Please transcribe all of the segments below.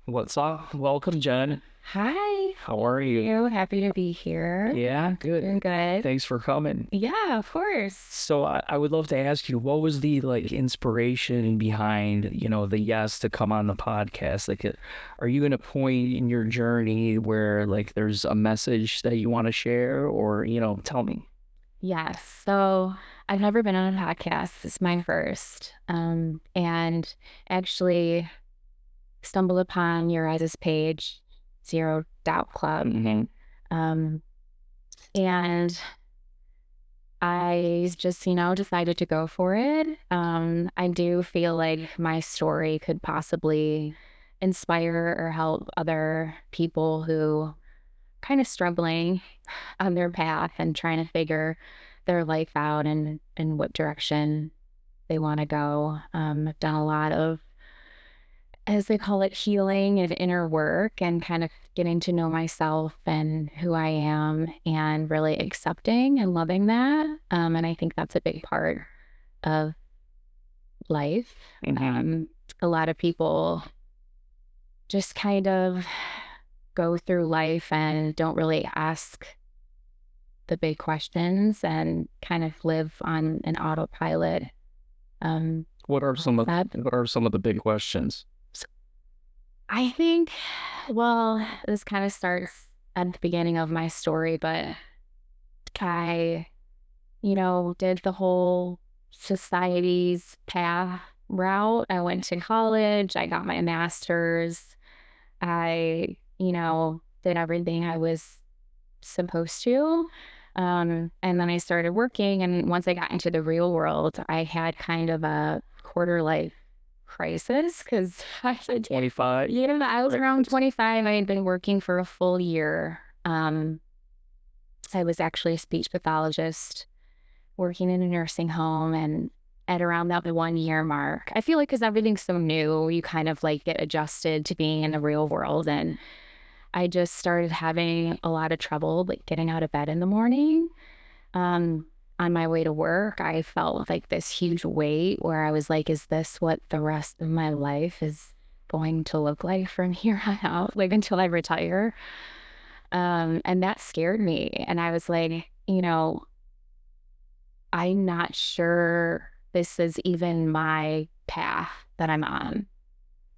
What's up? Welcome, Jen. Hi, How are you? happy to be here. Yeah, good. Doing good. Thanks for coming. Yeah, of course. So I would love to ask you, what was the inspiration behind, the yes to come on the podcast? Are you in a point in your journey where there's a message that you want to share, or, tell me. Yes. So I've never been on a podcast. This is my first. And actually stumbled upon your guys' page, Zero Doubt Club. Mm-hmm. Um, and I just, decided to go for it. I do feel like my story could possibly inspire or help other people who kind of struggling on their path and trying to figure their life out and in what direction they want to go. I've done a lot of, as they call it, healing and inner work and kind of getting to know myself and who I am and really accepting and loving that. And I think that's a big part of life. A lot of people just kind of go through life and don't really ask the big questions and kind of live on an autopilot. What are some of that what are some of the big questions? I think, well, this kind of starts at the beginning of my story, but I, did the whole society's path route. I went to college, I got my master's, I, did everything I was supposed to. And then I started working. And once I got into the real world, I had kind of a quarter life crisis because I said, 25. I was around 25. I had been working for a full year. I was actually a speech pathologist working in a nursing home, and at around that 1 year mark, I feel like because everything's so new, you kind of get adjusted to being in the real world. And I just started having a lot of trouble getting out of bed in the morning. On my way to work, I felt like this huge weight where I was like, is this what the rest of my life is going to look like from here on out, until I retire? And that scared me. And I was like, I'm not sure this is even my path that I'm on.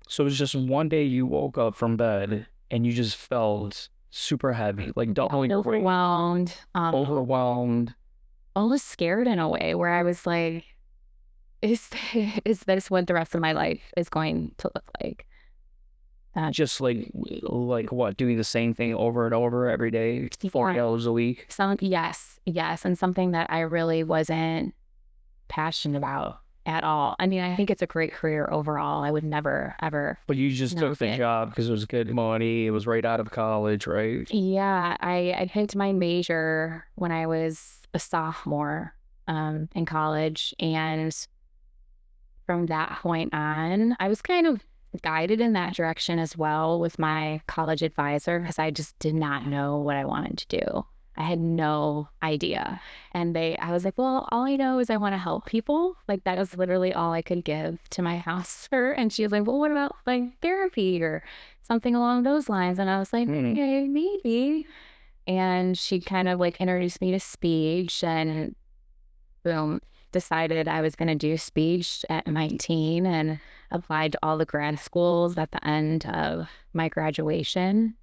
So it was just one day you woke up from bed and you just felt super heavy, doubling overwhelmed, overwhelmed, almost scared in a way where I was like, is this what the rest of my life is going to look like? Just like what, doing the same thing over and over every day, 40 hours a week? Yes, and something that I really wasn't passionate about at all. I mean, I think it's a great career overall. I would never, ever. But you just took the job because it was good money. It was right out of college, right? Yeah, I picked my major when I was a sophomore in college. And from that point on, I was kind of guided in that direction as well with my college advisor because I just did not know what I wanted to do. I had no idea. And I was like, well, all I know is I want to help people. That was literally all I could give to my counselor. And she was like, well, what about therapy or something along those lines? And I was like, okay, maybe. And she kind of introduced me to speech, and boom, decided I was going to do speech at 19 and applied to all the grad schools at the end of my graduation.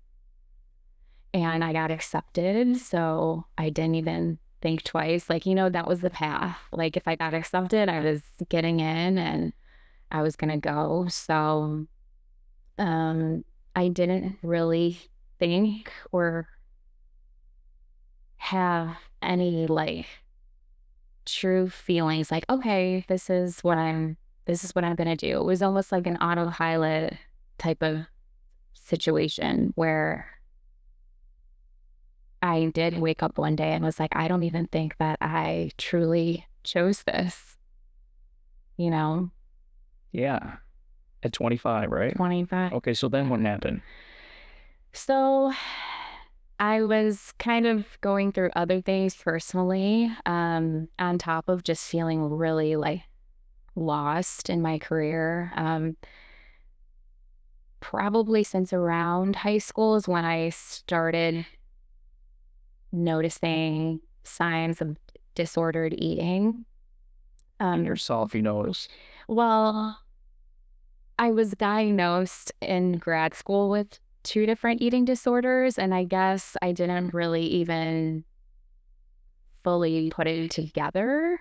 And I got accepted. So I didn't even think twice. That was the path. If I got accepted, I was getting in and I was going to go. So I didn't really think or have any true feelings okay, this is what I'm going to do. It was almost like an autopilot type of situation where I did wake up one day and was like, I don't even think that I truly chose this, Yeah. At 25, right? 25. Okay, so then what happened? So I was kind of going through other things personally, on top of just feeling really lost in my career. probably since around high school is when I started noticing signs of disordered eating. Yourself, you notice. Well, I was diagnosed in grad school with two different eating disorders, and I guess I didn't really even fully put it together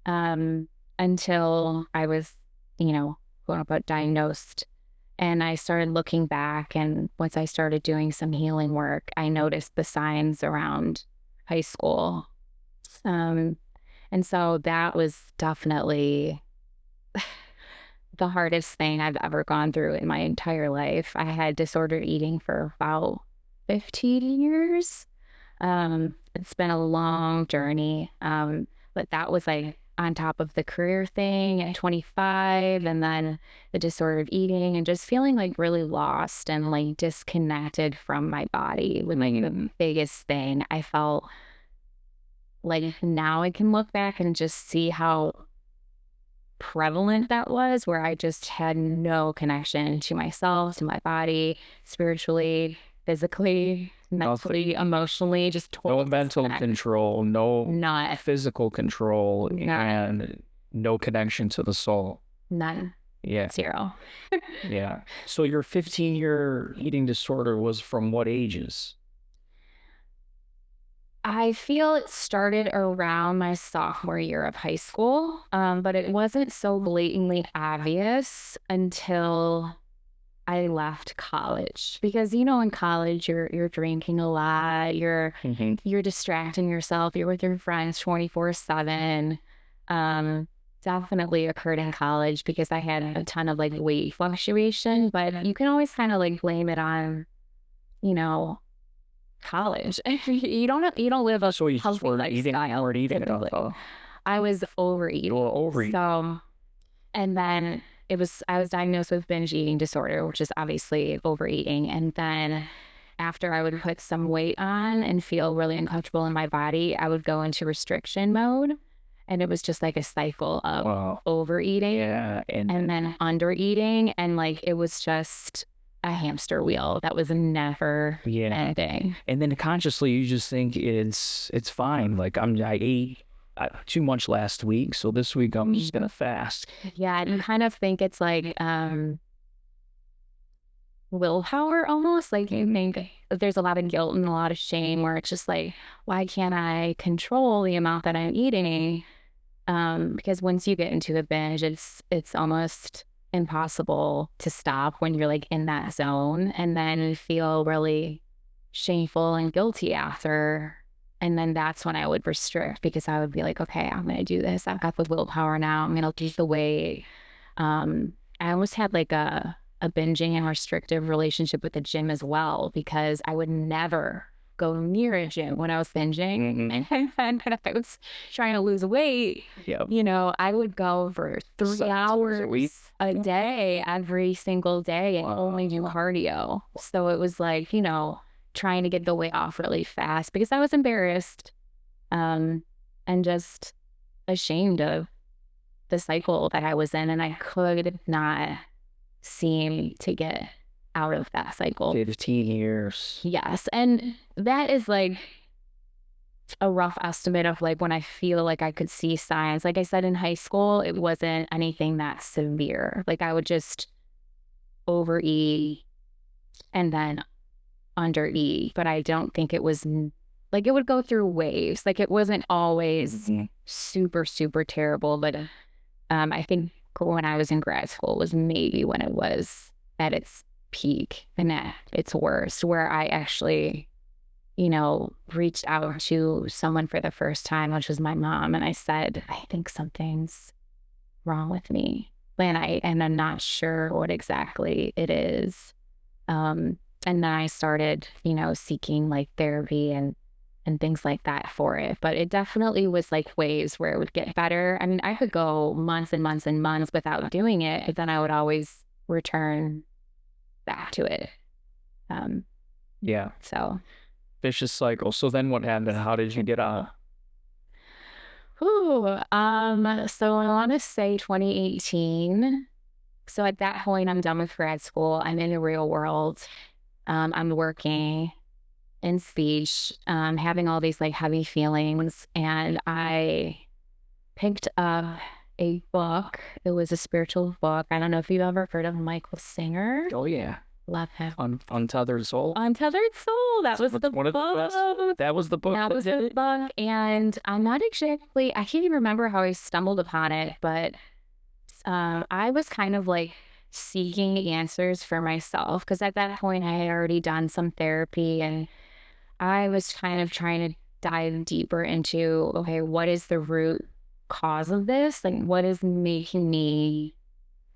until I was, quote unquote, diagnosed. And I started looking back, and once I started doing some healing work, I noticed the signs around high school. Um, and so that was definitely the hardest thing I've ever gone through in my entire life. I had disordered eating for about 15 years. It's been a long journey. But that was like on top of the career thing at 25, and then the disordered eating, and just feeling like really lost and like disconnected from my body was like the biggest thing. I felt like now I can look back and just see how prevalent that was, where I just had no connection to myself, to my body, spiritually, physically, mentally, emotionally, just No total mental disconnect. control, no None. physical control, None. and no connection to the soul. None. Yeah. Zero. Yeah. So your 15-year eating disorder was from what ages? I feel it started around my sophomore year of high school, but it wasn't so blatantly obvious until I left college. Because in college you're drinking a lot, you're distracting yourself, you're with your friends 24/7. Definitely occurred in college because I had a ton of like weight fluctuation, but you can always kind of like blame it on, college. You don't live a So you just healthy were eating, lifestyle. or eating Typically. enough. I was overeating. You were overeating. So, and then I was diagnosed with binge eating disorder, which is obviously overeating. And then after I would put some weight on and feel really uncomfortable in my body, I would go into restriction mode. And it was just like a cycle of overeating and then undereating. And like, it was just a hamster wheel that was never ending. And then consciously you just think it's fine. Like I ate too much last week, so this week I'm just gonna fast. Yeah, and you kind of think it's like willpower almost. Like you think there's a lot of guilt and a lot of shame where it's just like, why can't I control the amount that I'm eating? Because once you get into a binge, it's almost impossible to stop when you're like in that zone, and then you feel really shameful and guilty after. And then that's when I would restrict, because I would be like, okay, I'm going to do this. I've got the willpower now. I'm going to lose the weight. I almost had like a binging and restrictive relationship with the gym as well, because I would never go near a gym when I was binging. And if I was trying to lose weight, I would go for 3 hours a day, every single day, and only do cardio. So it was like, trying to get the weight off really fast because I was embarrassed and just ashamed of the cycle that I was in, and I could not seem to get out of that cycle. 15 years. Yes. And that is like a rough estimate of like when I feel like I could see signs. Like I said, in high school, it wasn't anything that severe. Like I would just overeat and then undereat, but I don't think it was like, it would go through waves. Like it wasn't always super, super terrible. But I think when I was in grad school was maybe when it was at its peak and at its worst, where I actually, reached out to someone for the first time, which was my mom. And I said, I think something's wrong with me. And I'm not sure what exactly it is. And then I started, seeking like therapy and things like that for it. But it definitely was like waves where it would get better. I mean, I could go months and months and months without doing it, but then I would always return back to it. So vicious cycle. So then what happened? How did you get out? So I want to say 2018. So at that point, I'm done with grad school. I'm in the real world. I'm working in speech, having all these like heavy feelings. And I picked up a book. It was a spiritual book. I don't know if you've ever heard of Michael Singer. Oh yeah. Love him. Untethered Soul. Untethered Soul. That was the One of the best. book. That was the book. That was the book. And I'm not exactly, I can't even remember how I stumbled upon it, but I was kind of like seeking answers for myself because at that point I had already done some therapy and I was kind of trying to dive deeper into, okay, what is the root cause of this? Like, what is making me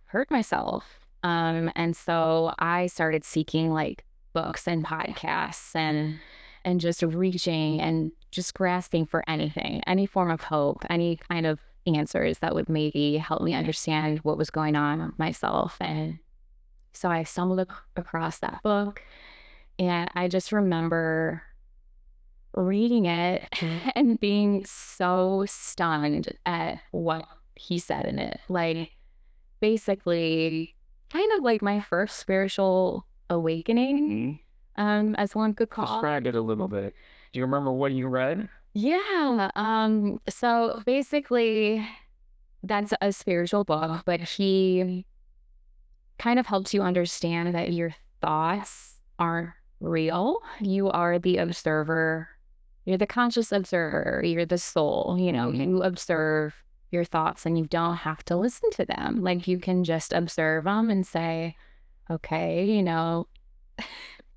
hurt myself? And so I started seeking like books and podcasts and just reaching and just grasping for anything, any form of hope, any kind of answers that would maybe help me understand what was going on with myself. And so I stumbled across that book, and I just remember reading it and being so stunned at what he said in it. Like, basically, kind of like my first spiritual awakening, as one could call it. Describe it a little bit. Do you remember what you read? Yeah. So basically, that's a spiritual book, but he kind of helps you understand that your thoughts aren't real. You are the observer. You're the conscious observer. You're the soul. You know, you observe your thoughts and you don't have to listen to them. Like, you can just observe them and say, okay, you know,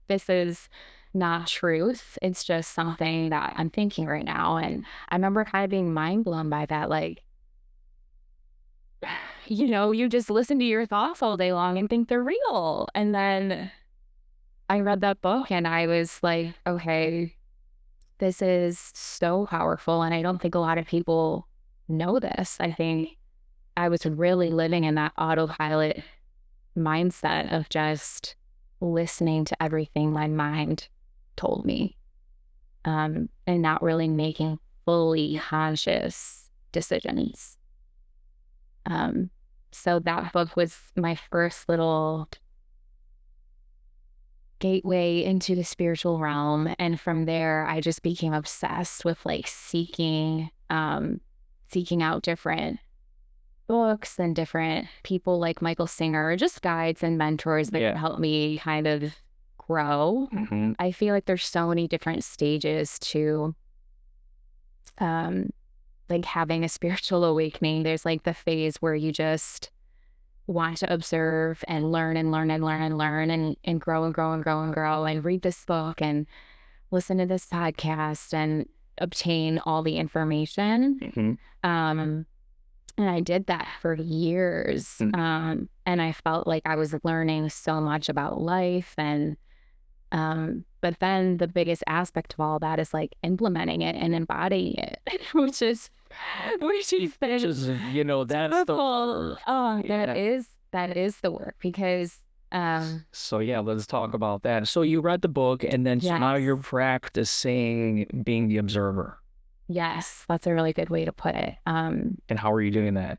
this is not truth. It's just something that I'm thinking right now. And I remember kind of being mind blown by that. Like, you know, you just listen to your thoughts all day long and think they're real. And then I read that book and I was like, okay, this is so powerful. And I don't think a lot of people know this. I think I was really living in that autopilot mindset of just listening to everything my mind told me, and not really making fully conscious decisions. So that book was my first little gateway into the spiritual realm. And from there, I just became obsessed with like seeking out different books and different people like Michael Singer, just guides and mentors that can help me kind of grow. I feel like there's so many different stages to like having a spiritual awakening. There's like the phase where you just want to observe and learn and learn and learn and learn and grow and grow and grow and grow and read this book and listen to this podcast and obtain all the information. And I did that for years. And I felt like I was learning so much about life. And but then the biggest aspect of all that is like implementing it and embodying it, which is you know, that's difficult. That is the work because so yeah, let's talk about that. So you read the book and then so now you're practicing being the observer. Yes, that's a really good way to put it. And how are you doing that?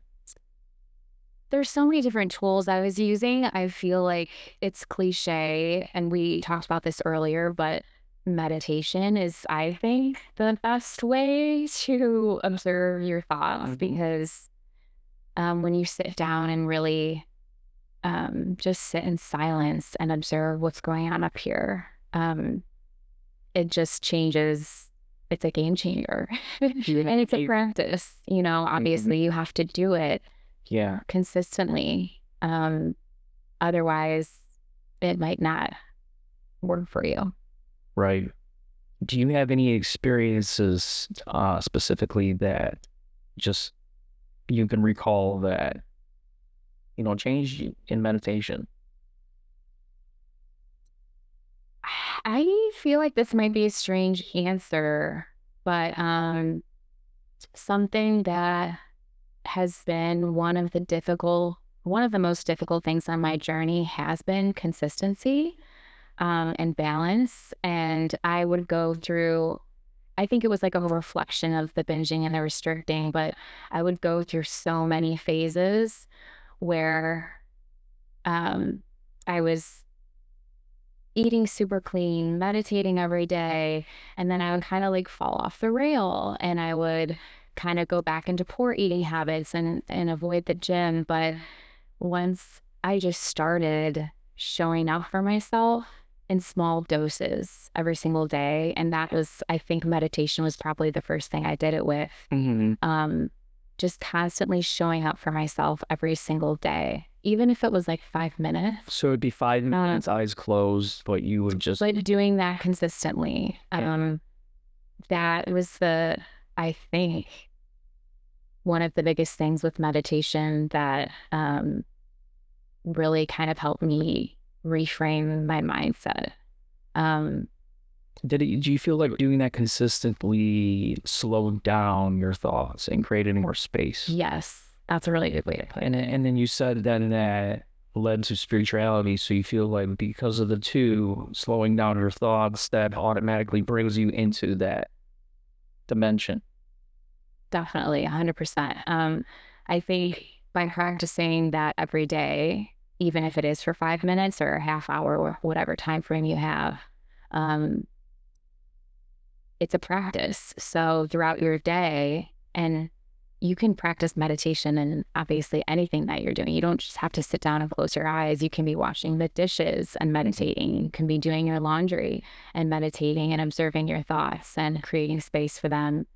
There's so many different tools I was using. I feel like it's cliche, and we talked about this earlier, but meditation is, I think, the best way to observe your thoughts because when you sit down and really just sit in silence and observe what's going on up here, it just changes. It's a game changer. And it's a practice, you know, obviously you have to do it consistently. Otherwise it might not work for you. Right. Do you have any experiences specifically that just you can recall that, you know, changed you in meditation? I feel like this might be a strange answer, but something that has been one of the most difficult things on my journey has been consistency and balance. And I would go through, I think it was like a reflection of the binging and the restricting, but I would go through so many phases where I was eating super clean, meditating every day, and then I would kind of like fall off the rail and I would kind of go back into poor eating habits and avoid the gym. But once I just started showing up for myself in small doses every single day, and that was, I think meditation was probably the first thing I did it with. Just constantly showing up for myself every single day, even if it was like 5 minutes. So it'd be 5 minutes, eyes closed, but you would just Like doing that consistently. That was I think, one of the biggest things with meditation that really kind of helped me reframe my mindset. do you feel like doing that consistently slowed down your thoughts and created more space? Yes, that's a really good way to put it. And then you said that led to spirituality. So you feel like because of the two, slowing down your thoughts, that automatically brings you into that dimension. Definitely, 100%. I think by practicing that every day, even if it is for 5 minutes or a half hour or whatever time frame you have, it's a practice. So throughout your day, and you can practice meditation and obviously anything that you're doing. You don't just have to sit down and close your eyes. You can be washing the dishes and meditating. You can be doing your laundry and meditating and observing your thoughts and creating space for them.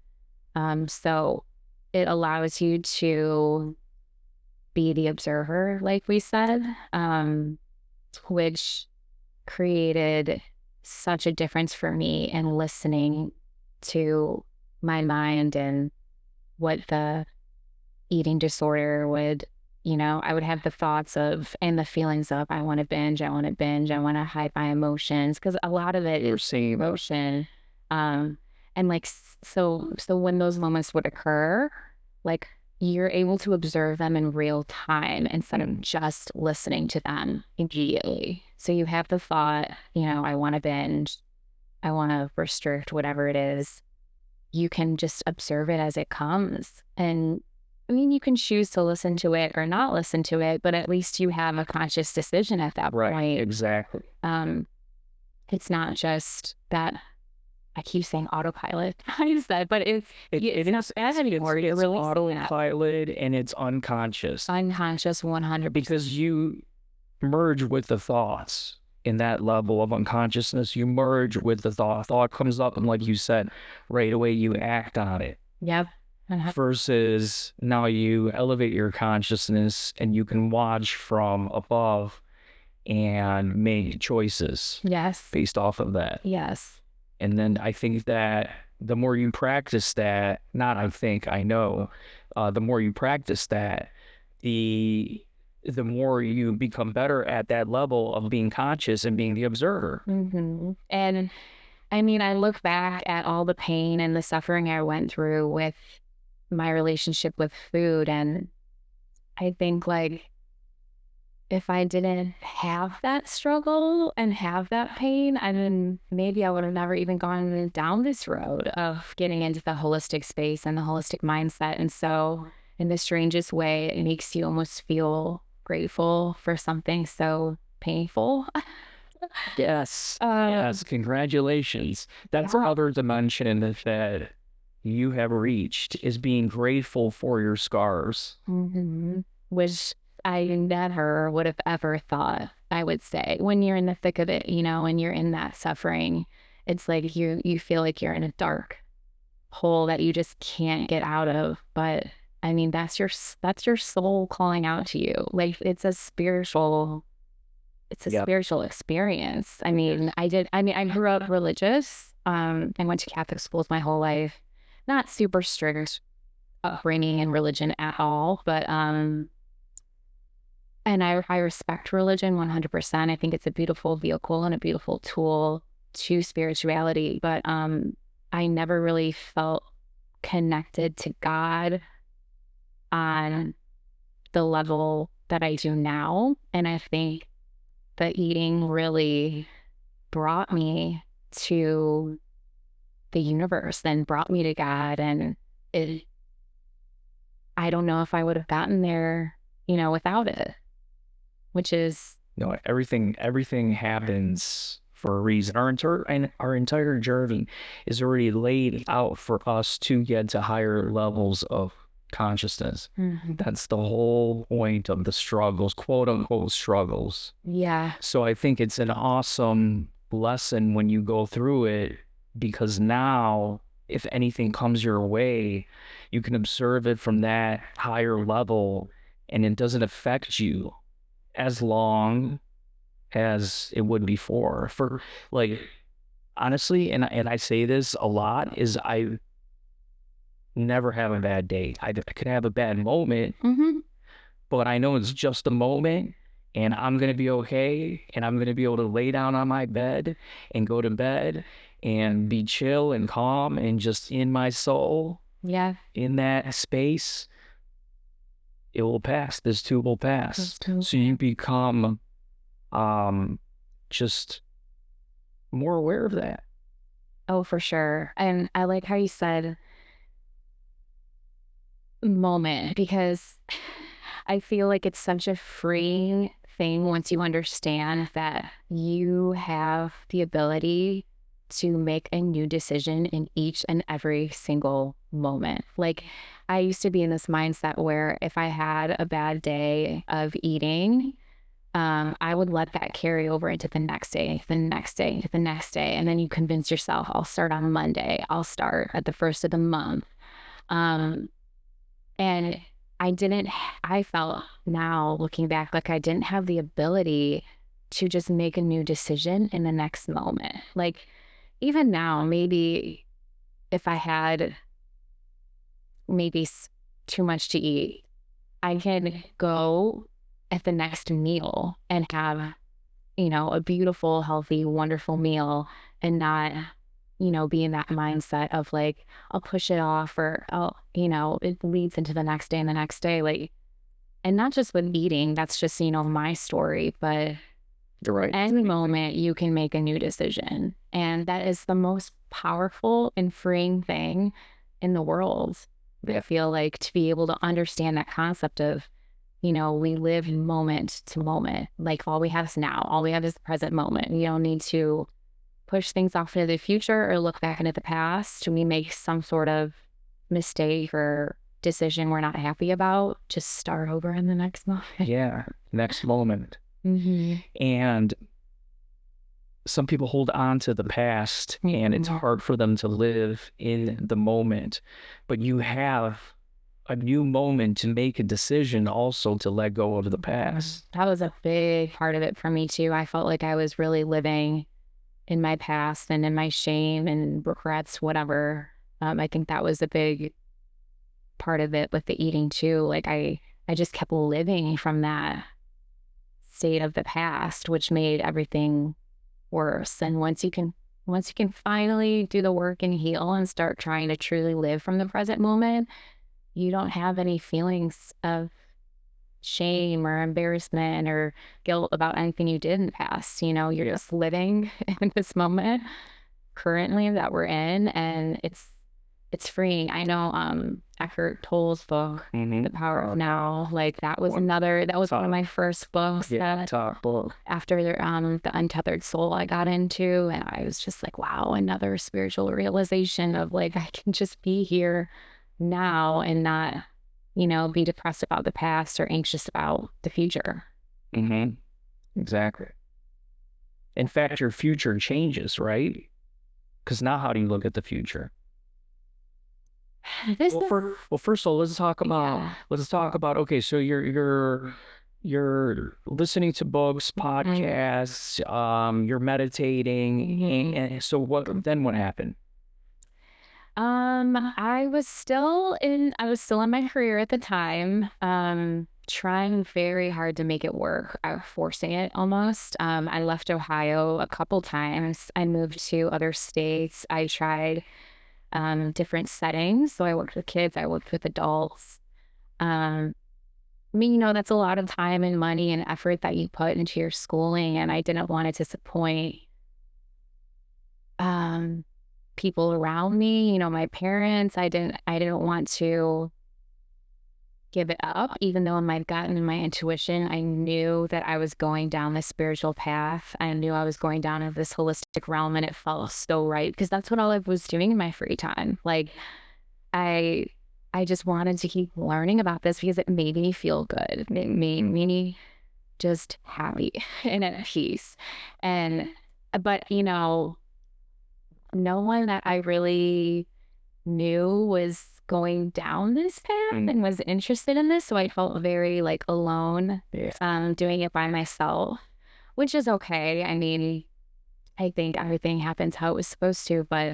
So it allows you to be the observer, like we said, which created such a difference for me in listening to my mind and what the eating disorder would, I would have the thoughts of and the feelings of, I want to binge, I want to hide my emotions, because a lot of it is emotion. And like, so when those moments would occur, like you're able to observe them in real time instead of just listening to them immediately. So you have the thought, I want to binge, I want to restrict, whatever it is. You can just observe it as it comes. And I mean, you can choose to listen to it or not listen to it, but at least you have a conscious decision at that point. Right, exactly. It's not just that. I keep saying autopilot. I said, but it's not bad anymore. It's autopilot and it's unconscious. Unconscious 100%. Because you merge with the thoughts in that level of unconsciousness. You merge with the thought. Thought comes up, and like you said, right away you act on it. Yep. Versus now you elevate your consciousness and you can watch from above and make choices. Yes. Based off of that. Yes. And then I think that the more you practice that, I know, the more you practice that, the more you become better at that level of being conscious and being the observer. Mm-hmm. And I mean, I look back at all the pain and the suffering I went through with my relationship with food, and I think like, if I didn't have that struggle and have that pain, I mean, maybe I would have never even gone down this road of getting into the holistic space and the holistic mindset. And so in the strangest way, it makes you almost feel grateful for something so painful. Yes. Yes. Congratulations. That's another dimension that you have reached, is being grateful for your scars. Mm-hmm. Which I never would have ever thought I would say. When you're in the thick of it, when you're in that suffering, it's like you feel like you're in a dark hole that you just can't get out of. But I mean, that's your soul calling out to you. Like it's a spiritual experience. I mean, I grew up religious. I went to Catholic schools my whole life. Not super strict upbringing in religion at all, but and I respect religion 100%. I think it's a beautiful vehicle and a beautiful tool to spirituality, but I never really felt connected to God on the level that I do now. And I think the eating really brought me to the universe and brought me to God. And I don't know if I would have gotten there, without it. which is, everything happens for a reason. Our entire journey is already laid out for us to get to higher levels of consciousness. That's the whole point of the struggles, quote unquote struggles. yeah, So I think it's an awesome lesson when you go through it, because now if anything comes your way, you can observe it from that higher level and it doesn't affect you as long as it would before. For like, honestly, and I say this a lot, is I never have a bad day. I could have a bad moment, but I know it's just a moment and I'm going to be okay. And I'm going to be able to lay down on my bed and go to bed and be chill and calm and just in my soul, yeah, in that space. It will pass. This too will pass. So you become just more aware of that. oh, for sure. And I like how you said moment, because I feel like it's such a freeing thing once you understand that you have the ability to make a new decision in each and every single moment. Like, I used to be in this mindset where if I had a bad day of eating, I would let that carry over into the next day, the next day, the next day. And then you convince yourself, I'll start on Monday, I'll start at the first of the month. And I felt now looking back, like I didn't have the ability to just make a new decision in the next moment. Like, even now, maybe if I had too much to eat, I can go at the next meal and have, a beautiful, healthy, wonderful meal, and not, be in that mindset of like, I'll push it off, or it leads into the next day and the next day. Like, and not just with eating, that's just, my story, but You're right. any moment you can make a new decision. And that is the most powerful and freeing thing in the world. I feel like, to be able to understand that concept of, we live moment to moment. Like, all we have is now. All we have is the present moment. We don't need to push things off into the future or look back into the past. We make some sort of mistake or decision we're not happy about, just start over in the next moment. Yeah, next moment. And some people hold on to the past and it's hard for them to live in the moment. But you have a new moment to make a decision also to let go of the past. That was a big part of it for me too. I felt like I was really living in my past and in my shame and regrets, whatever. I think that was a big part of it with the eating too. Like, I just kept living from that state of the past, which made everything worse. And once you can finally do the work and heal and start trying to truly live from the present moment, you don't have any feelings of shame or embarrassment or guilt about anything you did in the past. You're just living in this moment currently that we're in, and it's freeing. I know Eckhart Tolle's book, The Power of Now, like that was one of my first books after the Untethered Soul I got into, and I was just like, wow, another spiritual realization of like, I can just be here now and not, be depressed about the past or anxious about the future. Exactly. In fact, your future changes, right? Because now how do you look at the future? First of all, let's talk about okay, so you're listening to books, podcasts, you're meditating, and so what happened? I was still in my career at the time, trying very hard to make it work. I was forcing it almost. I left Ohio a couple times. I moved to other states. I tried different settings. So I worked with kids, I worked with adults. I mean, that's a lot of time and money and effort that you put into your schooling, and I didn't want to disappoint people around me, my parents. I didn't want to give it up, even though in my gut and in my intuition, I knew that I was going down this spiritual path. I knew I was going down in this holistic realm, and it felt so right because that's what all I was doing in my free time. Like I I just wanted to keep learning about this because it made me feel good. It made me just happy and at peace. And but no one that I really knew was going down this path and was interested in this. So I felt very like alone, doing it by myself, which is okay. I mean, I think everything happens how it was supposed to, but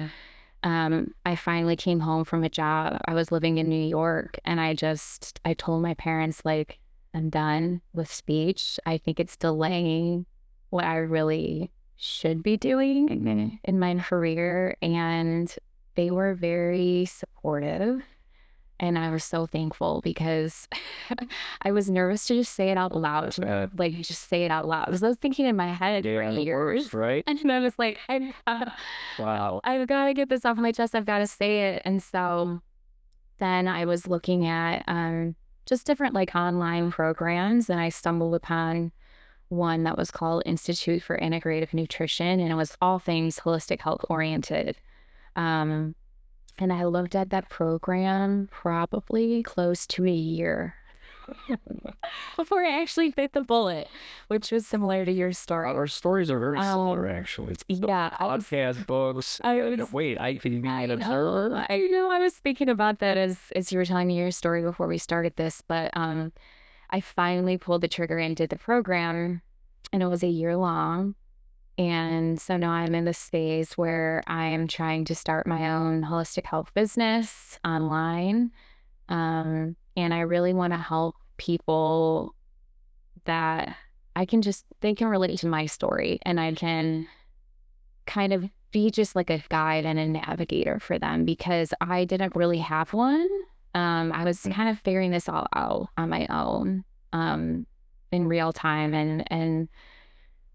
I finally came home from a job. I was living in New York and I told my parents, like, I'm done with speech. I think it's delaying what I really should be doing in my career. And they were very supportive. And I was so thankful because I was nervous to just say it out loud, like just say it out loud. Because I was thinking in my head for years, right? and then I was like, Wow. I've got to get this off my chest. I've got to say it. And so then I was looking at just different like online programs, and I stumbled upon one that was called Institute for Integrative Nutrition, and it was all things holistic health oriented. Um, and I looked at that program probably close to a year before I actually bit the bullet, which was similar to your story. Our stories are very similar, actually. Yeah. Podcast, books. Wait, I can be an observer. I know. I was thinking about that as you were telling me your story before we started this, but I finally pulled the trigger and did the program, and it was a year long. And so now I'm in this phase where I am trying to start my own holistic health business online. And I really want to help people that they can relate to my story, and I can kind of be just like a guide and a navigator for them because I didn't really have one. I was kind of figuring this all out on my own, in real time. And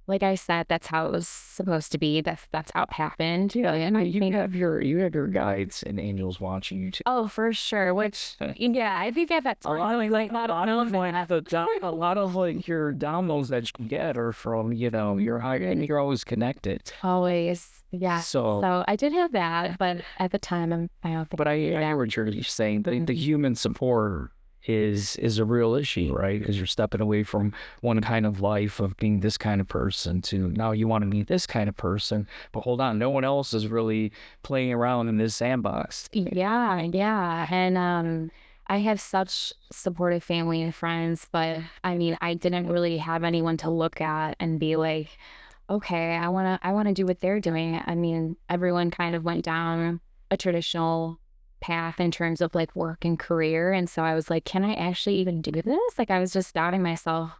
like I said, that's how it was supposed to be. That's how it happened. Yeah, and you have your guides and angels watching you too. Oh, for sure. Which, yeah, I think that's a lot of like a lot of like your downloads that you get are from your higher, and you're always connected. Always, yeah. So I did have that, but at the time, I don't think. But I hear what you're saying. The human support is a real issue, right? Because you're stepping away from one kind of life of being this kind of person to now you want to be this kind of person. But hold on, no one else is really playing around in this sandbox. Yeah. And I have such supportive family and friends, but I mean, I didn't really have anyone to look at and be like, okay, I wanna do what they're doing. I mean, everyone kind of went down a traditional path in terms of like work and career. And so I was like, can I actually even do this? Like I was just doubting myself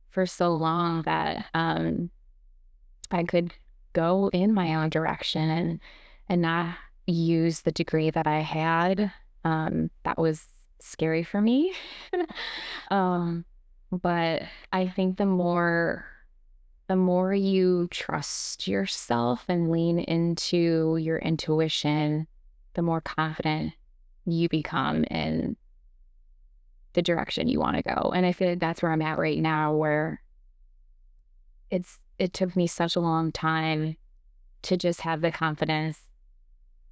for so long that I could go in my own direction and not use the degree that I had. That was scary for me. But I think the more you trust yourself and lean into your intuition, the more confident you become in the direction you want to go. And I feel like that's where I'm at right now, where it took me such a long time to just have the confidence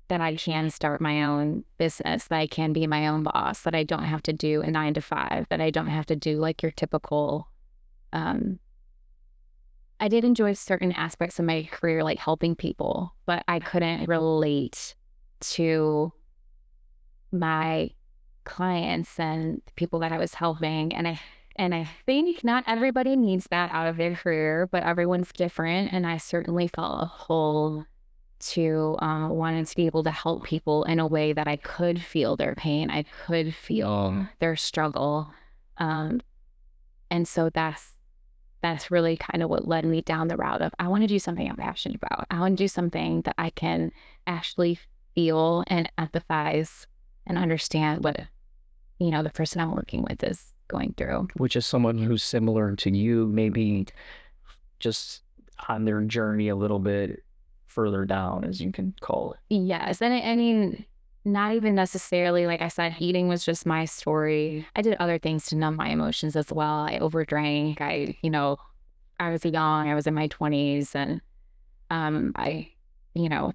that I can start my own business, that I can be my own boss, that I don't have to do a 9-to-5, that I don't have to do like your typical, I did enjoy certain aspects of my career, like helping people, but I couldn't relate to my clients and the people that I was helping. And I think not everybody needs that out of their career, but everyone's different. And I certainly felt a pull to wanting to be able to help people in a way that I could feel their pain. I could feel their struggle. And so that's really kind of what led me down the route of I want to do something I'm passionate about. I want to do something that I can actually feel and empathize and understand what, the person I'm working with is going through. Which is someone who's similar to you, maybe just on their journey a little bit further down, as you can call it. Yes. And I mean, not even necessarily, like I said, eating was just my story. I did other things to numb my emotions as well. I overdrank. I was young, I was in my 20s, and I,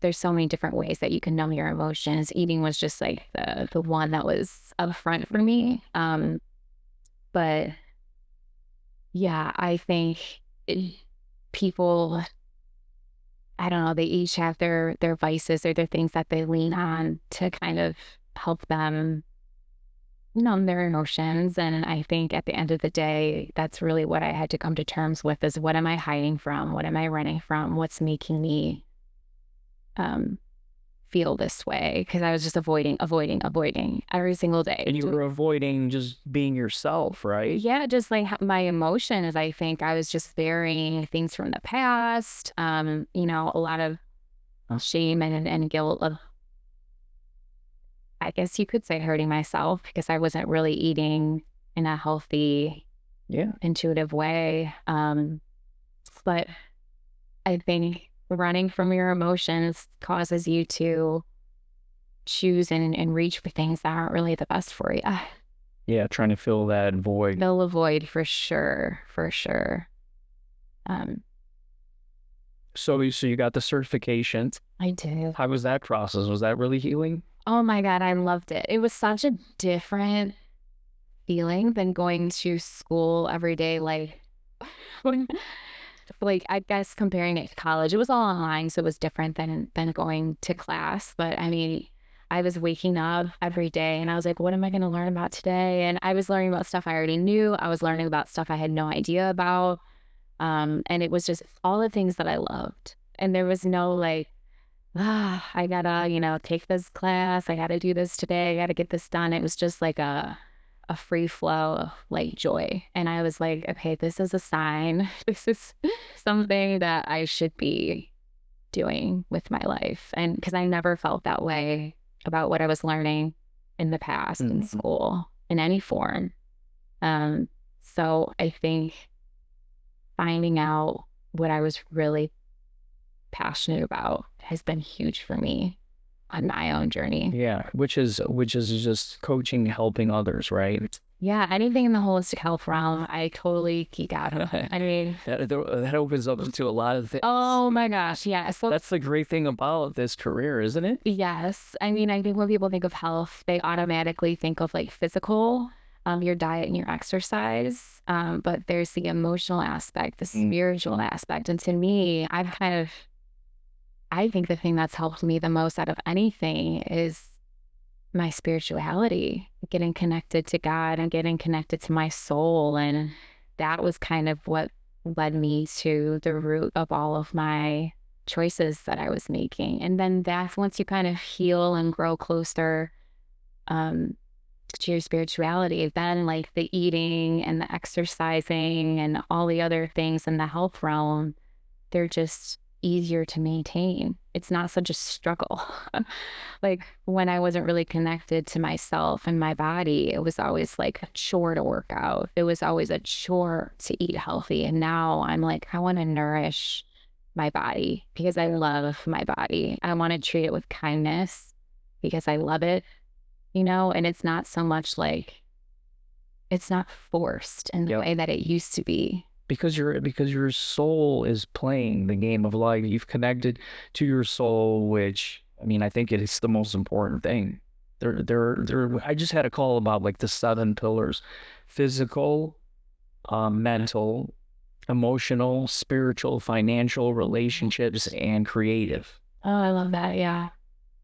there's so many different ways that you can numb your emotions. Eating was just like the one that was up front for me. But yeah, I think people, I don't know, they each have their vices or their things that they lean on to kind of help them numb their emotions. And I think at the end of the day, that's really what I had to come to terms with, is what am I hiding from? What am I running from? What's making me um, feel this way? Because I was just avoiding every single day. And you were avoiding just being yourself, right? Yeah, just like my emotions. I think I was just burying things from the past, a lot of shame and guilt of, I guess you could say, hurting myself, because I wasn't really eating in a healthy, intuitive way. But I think running from your emotions causes you to choose and reach for things that aren't really the best for you. Yeah, trying to fill that void. Fill a void, for sure. So you got the certification. I did. How was that process? Was that really healing? Oh my God, I loved it. It was such a different feeling than going to school every day. Like I guess comparing it to college, it was all online, so it was different than going to class. But I mean, I was waking up every day and I was like, what am I going to learn about today? And I was learning about stuff I already knew. I was learning about stuff I had no idea about. And it was just all the things that I loved. And there was no like, I gotta, take this class. I gotta do this today. I gotta get this done. It was just like a free flow of like joy. And I was like, okay, this is a sign. This is something that I should be doing with my life. And because I never felt that way about what I was learning in the past in school in any form. So I think finding out what I was really passionate about has been huge for me on my own journey. Yeah, which is just coaching, helping others, right? Yeah, anything in the holistic health realm, I totally geek out of it. I mean, that opens up to a lot of things. Oh my gosh, yeah. So that's the great thing about this career, isn't it? Yes. I mean, I think when people think of health, they automatically think of like physical, your diet and your exercise. But there's the emotional aspect, the spiritual aspect. And to me, I think the thing that's helped me the most out of anything is my spirituality, getting connected to God and getting connected to my soul. And that was kind of what led me to the root of all of my choices that I was making. And then that's once you kind of heal and grow closer to your spirituality, then like the eating and the exercising and all the other things in the health realm, they're just easier to maintain. It's not such a struggle. Like when I wasn't really connected to myself and my body, it was always like a chore to work out. It was always a chore to eat healthy. And now I'm like, I want to nourish my body because I love my body. I want to treat it with kindness because I love it, and it's not so much like, it's not forced in the way that it used to be. Because your soul is playing the game of life. You've connected to your soul, which, I mean, I think it is the most important thing. I just had a call about like the 7 pillars: physical, mental, emotional, spiritual, financial, relationships, and creative. Oh, I love that. Yeah.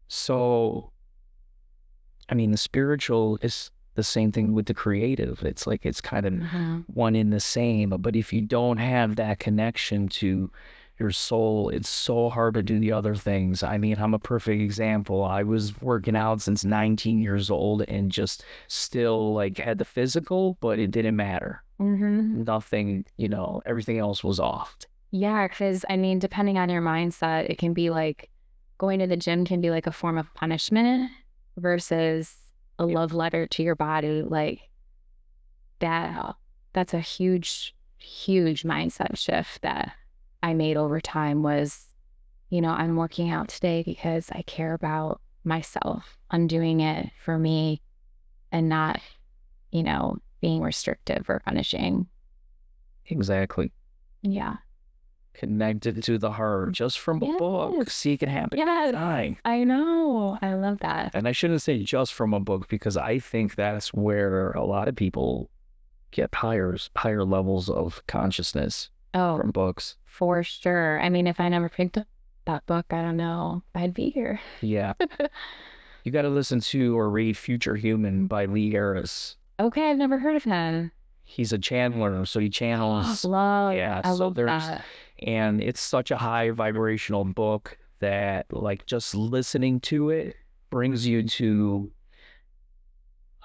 So, I mean, the spiritual is the same thing with the creative. It's like it's kind of one in the same. But if you don't have that connection to your soul, it's so hard to do the other things. I mean, I'm a perfect example. I was working out since 19 years old and just still like had the physical, but it didn't matter. Nothing, everything else was off. Yeah, because I mean, depending on your mindset, it can be like going to the gym can be like a form of punishment versus a love letter to your body. Like that's a huge mindset shift that I made over time was, I'm working out today because I care about myself, undoing it for me, and not, being restrictive or punishing. Exactly. Yeah. Connected to the heart just from a book. See, it can happen anytime. I know. I love that. And I shouldn't say just from a book, because I think that's where a lot of people get higher levels of consciousness from books. For sure. I mean, if I never picked up that book, I don't know if I'd be here. Yeah. You got to listen to or read Future Human by Lee Harris. Okay, I've never heard of him. He's a channeler, so he channels. I love that. And it's such a high vibrational book that, like, just listening to it brings you to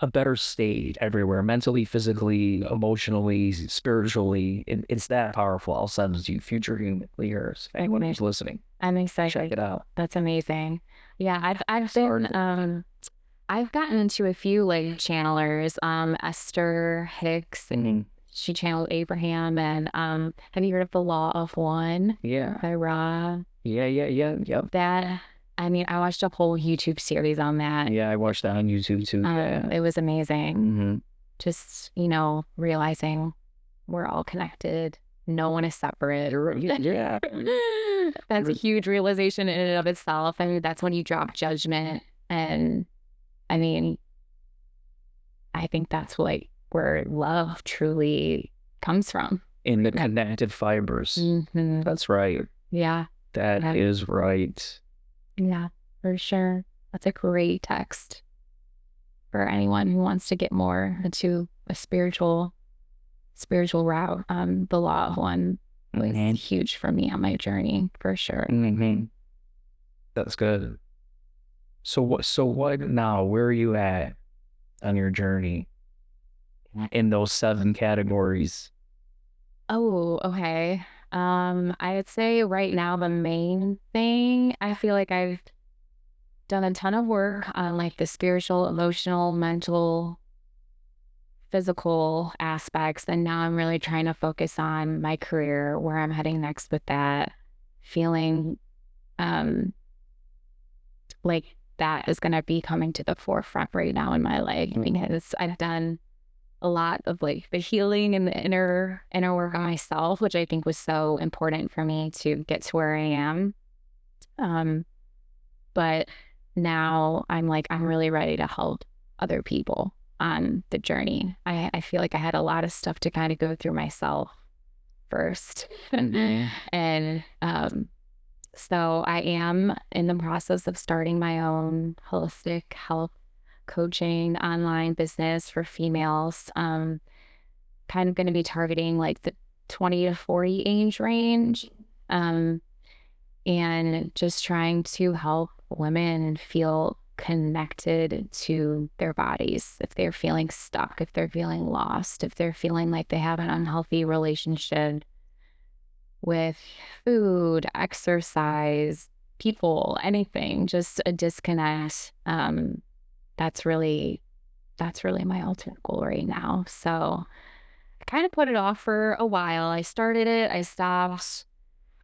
a better state everywhere, mentally, physically, emotionally, spiritually. It's that powerful. I'll send it to you. Future Human, Lee Harris. Anyone who's listening, I'm excited. Check it out. That's amazing. Yeah, I've gotten into a few like channelers. Esther Hicks, and she channeled Abraham. And have you heard of The Law of One? Yeah. By Ra. Yeah. That, I mean, I watched a whole YouTube series on that. Yeah, I watched that on YouTube too. It was amazing. Just, realizing we're all connected. No one is separate. Yeah. That's a huge realization in and of itself. I mean, that's when you drop judgment. And I mean, I think that's like where love truly comes from. In the connected fibers. That's right. Yeah. That is right. Yeah, for sure. That's a great text for anyone who wants to get more into a spiritual route. The Law of One was huge for me on my journey, for sure. That's good. So what now? Where are you at on your journey in those 7 categories? Oh, okay. I would say right now the main thing, I feel like I've done a ton of work on like the spiritual, emotional, mental, physical aspects. And now I'm really trying to focus on my career, where I'm heading next with that, feeling like that is going to be coming to the forefront right now in my life, because I've done a lot of like the healing and the inner work on myself, which I think was so important for me to get to where I am. But now I'm really ready to help other people on the journey. I feel like I had a lot of stuff to kind of go through myself first. And so I am in the process of starting my own holistic health coaching online business for females. Kind of going to be targeting like the 20 to 40 age range, and just trying to help women feel connected to their bodies. If they're feeling stuck, if they're feeling lost, if they're feeling like they have an unhealthy relationship with food, exercise, people, anything, just a disconnect. That's really my ultimate goal right now. So I kind of put it off for a while. I started it, I stopped.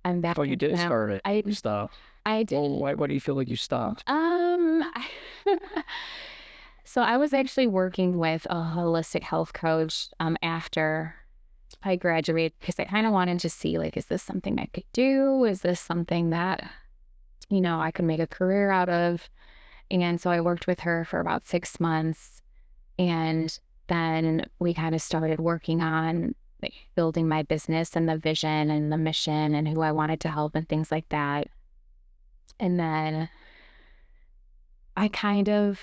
I'm back. Oh, you did start it. You stopped. I did. Well, why do you feel like you stopped? So I was actually working with a holistic health coach after I graduated, because I kind of wanted to see, like, is this something I could do? Is this something that, I could make a career out of? And so I worked with her for about 6 months, and then we kind of started working on like building my business and the vision and the mission and who I wanted to help and things like that. And then I took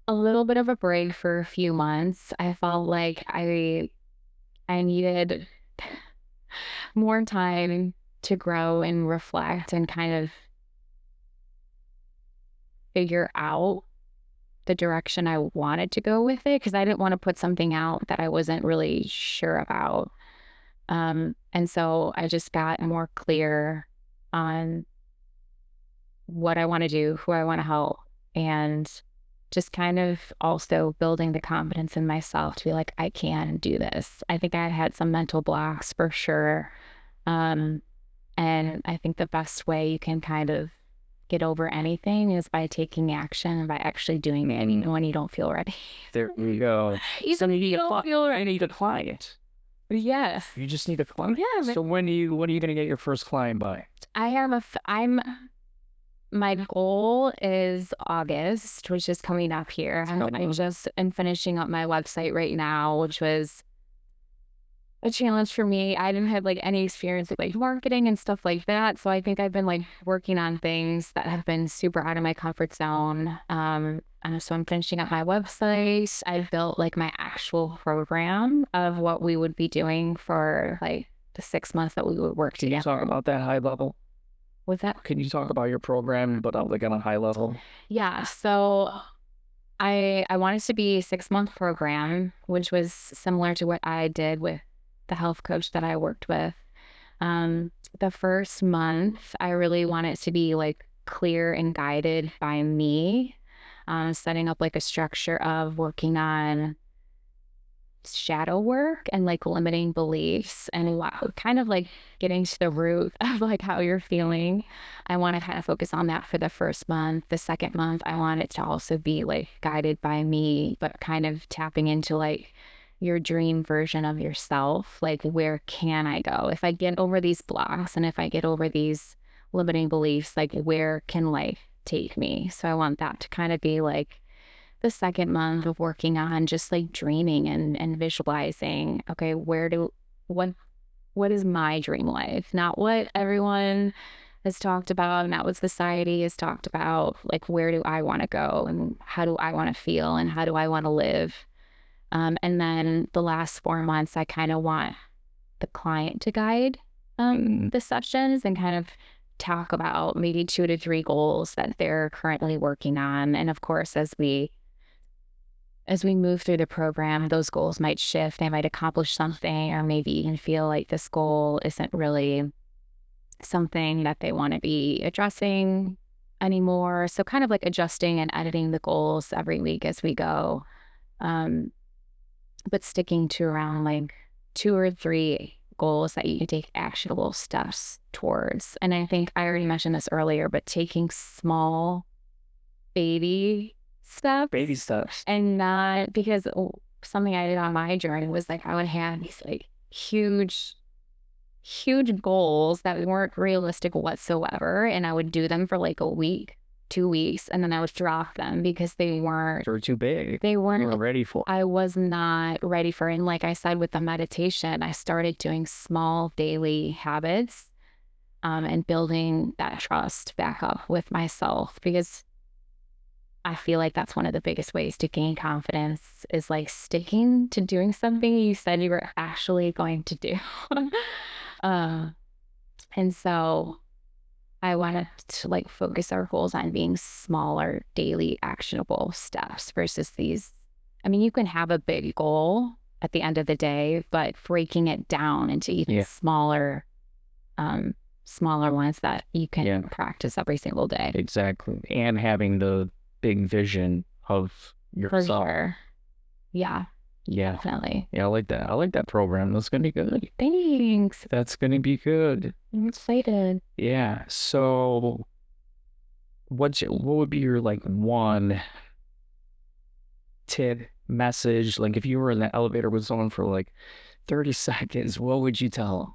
a little bit of a break for a few months. I felt like I needed more time to grow and reflect and kind of figure out the direction I wanted to go with it, because I didn't want to put something out that I wasn't really sure about. And so I just got more clear on what I want to do, who I want to help, and just kind of also building the confidence in myself to be like, I can do this. I think I had some mental blocks for sure. And I think the best way you can kind of get over anything is by taking action and by actually doing it, even when you don't feel ready. There you go. Even if you don't feel I ready. need a client. Yes. You just need a client. Yeah. So when are you going to get your first client by? My goal is August, which is coming up here. I'm finishing up my website right now, which was a challenge for me. I didn't have like any experience with like marketing and stuff like that. So I think I've been like working on things that have been super out of my comfort zone. And so I'm finishing up my website. I've built like my actual program of what we would be doing for like the 6 months that we would work Can you together. talk about that high level? What's that? Can you talk about your program, but like on a high level? Yeah. So I wanted to be a 6-month program, which was similar to what I did with the health coach that I worked with. The first month, I really wanted to be like clear and guided by me, setting up like a structure of working on shadow work and like limiting beliefs and kind of like getting to the root of like how you're feeling. I want to kind of focus on that for the first month. The second month, I want it to also be like guided by me, but kind of tapping into like your dream version of yourself. Like, where can I go? If I get over these blocks and if I get over these limiting beliefs, like where can life take me? So I want that to kind of be like the second month of working on just like dreaming and visualizing, okay, what is my dream life? Not what everyone has talked about, not what society has talked about. Like, where do I want to go and how do I want to feel and how do I want to live? And then the last 4 months, I kind of want the client to guide the sessions and kind of talk about maybe 2 to 3 goals that they're currently working on. And of course, as we move through the program, those goals might shift. I might accomplish something or maybe even feel like this goal isn't really something that they want to be addressing anymore. So kind of like adjusting and editing the goals every week as we go. But sticking to around like 2 or 3 goals that you can take actionable steps towards. And I think I already mentioned this earlier, but taking small baby steps. And not because something I did on my journey was like I would have these like huge goals that weren't realistic whatsoever, and I would do them for like a week, 2 weeks, and then I would drop them because they weren't too big. They weren't You were ready for. I was not ready for it. And like I said with the meditation, I started doing small daily habits and building that trust back up with myself, because I feel like that's one of the biggest ways to gain confidence is like sticking to doing something you said you were actually going to do. And so I wanted to like focus our goals on being smaller, daily, actionable steps versus these. I mean, you can have a big goal at the end of the day, but breaking it down into even smaller ones that you can practice every single day. Exactly. And having the big vision of yourself. For sure. Yeah. Yeah. Definitely. Yeah, I like that. I like that program. That's going to be good. Thanks. That's going to be good. I'm excited. Yeah. So what would be your like one tip, message? Like if you were in the elevator with someone for like 30 seconds, what would you tell them?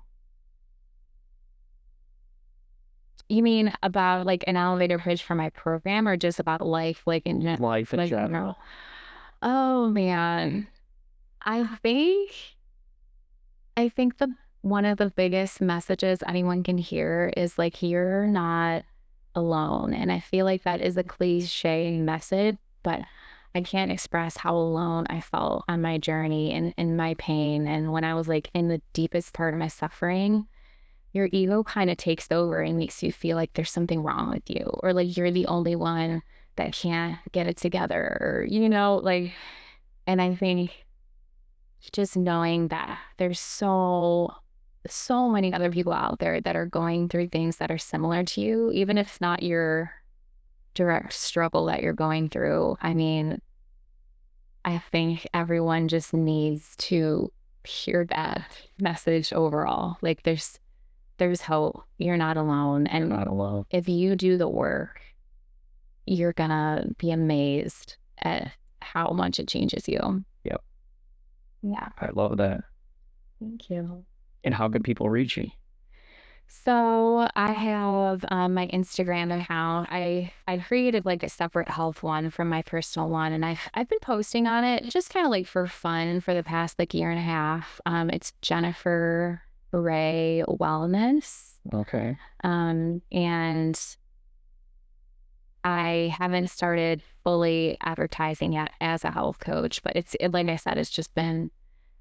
You mean about like an elevator pitch for my program or just about life, like in Life in general? Oh man. I think one of the biggest messages anyone can hear is like, you're not alone. And I feel like that is a cliche message, but I can't express how alone I felt on my journey and in my pain. And when I was like in the deepest part of my suffering, your ego kind of takes over and makes you feel like there's something wrong with you, or like you're the only one that can't get it together, or, like, and I think just knowing that there's so many other people out there that are going through things that are similar to you, even if it's not your direct struggle that you're going through. I mean, I think everyone just needs to hear that message overall. Like there's there's hope. You're not alone. And Not alone. if you do the work, you're gonna be amazed at how much it changes you. Yep. Yeah. I love that. Thank you. And how can people reach you? So I have my Instagram account. I created like a separate health one from my personal one, and I've been posting on it just kind of like for fun for the past like year and a half. It's Jennifer Ray Wellness. Okay. And I haven't started fully advertising yet as a health coach, but like I said, it's just been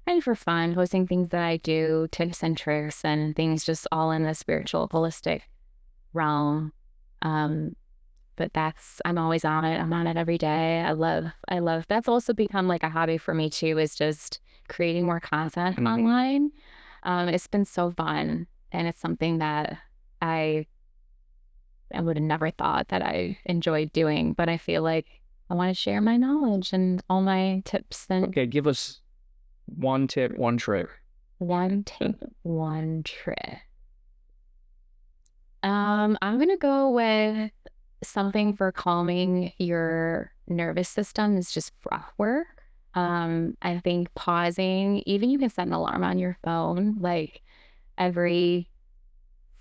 kind of for fun, posting things that I do, tips and tricks, and things just all in the spiritual, holistic realm. But I'm always on it. I'm on it every day. I love, that's also become like a hobby for me too, is just creating more content online. It's been so fun, and it's something that I would have never thought that I enjoyed doing, but I feel like I want to share my knowledge and all my tips. And Okay, give us one tip, one trick. one tip, one trick. I'm gonna go with something for calming your nervous system is just breath work. I think pausing, even you can set an alarm on your phone, like every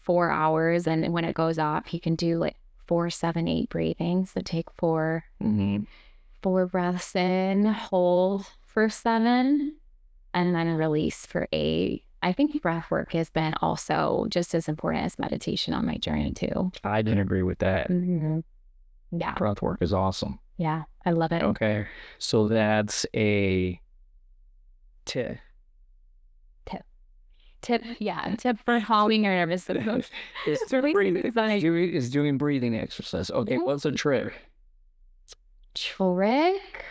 4 hours, and when it goes off, you can do like 4, 7, 8 breathing. So take 4 breaths in, hold for 7, and then release for 8. I think breath work has been also just as important as meditation on my journey too. I didn't agree with that. Yeah. Breath work is awesome. Yeah, I love it. Okay, so that's a tip. Tip for calming your nervous system. Is doing breathing exercise. Okay, what's a trick? Trick?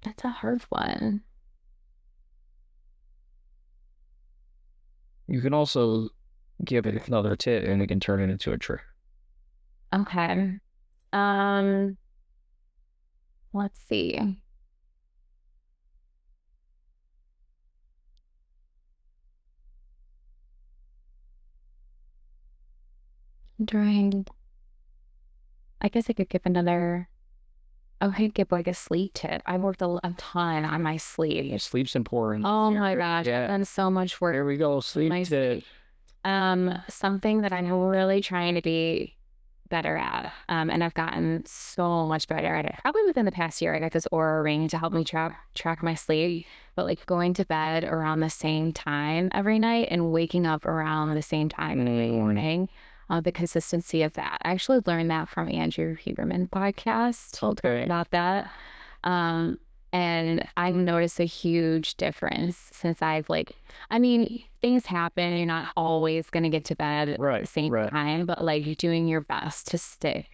That's a hard one. You can also give it another tip and it can turn it into a trick. Okay. Let's see. I guess I could give another. I could give like a sleep tip. I worked a ton on my sleep. Sleep's important. Oh my gosh, Yeah. I've done so much work. There we go. Sleep tip. Something that I'm really trying to be better at, and I've gotten so much better at it. Probably within the past year, I got this Aura ring to help me track my sleep. But like going to bed around the same time every night and waking up around the same time in the morning. The consistency of that. I actually learned that from Andrew Huberman podcast. Okay. About that. And I've noticed a huge difference since things happen. You're not always going to get to bed at the same time, but like doing your best to stick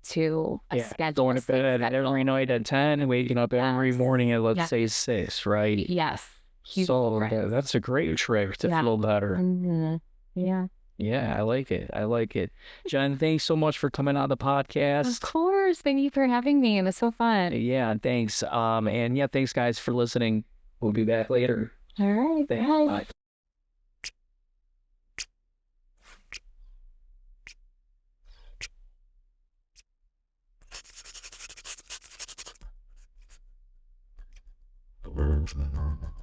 to a schedule. Going to bed every night at 10 and waking up every morning at, let's say, 6, right? Yes. So that's a great trick to feel better. Yeah. Yeah, I like it. Jen, thanks so much for coming on the podcast. Of course. Thank you for having me. It was so fun. Yeah, thanks. Thanks guys for listening. We'll be back later. All right. Bye. Bye.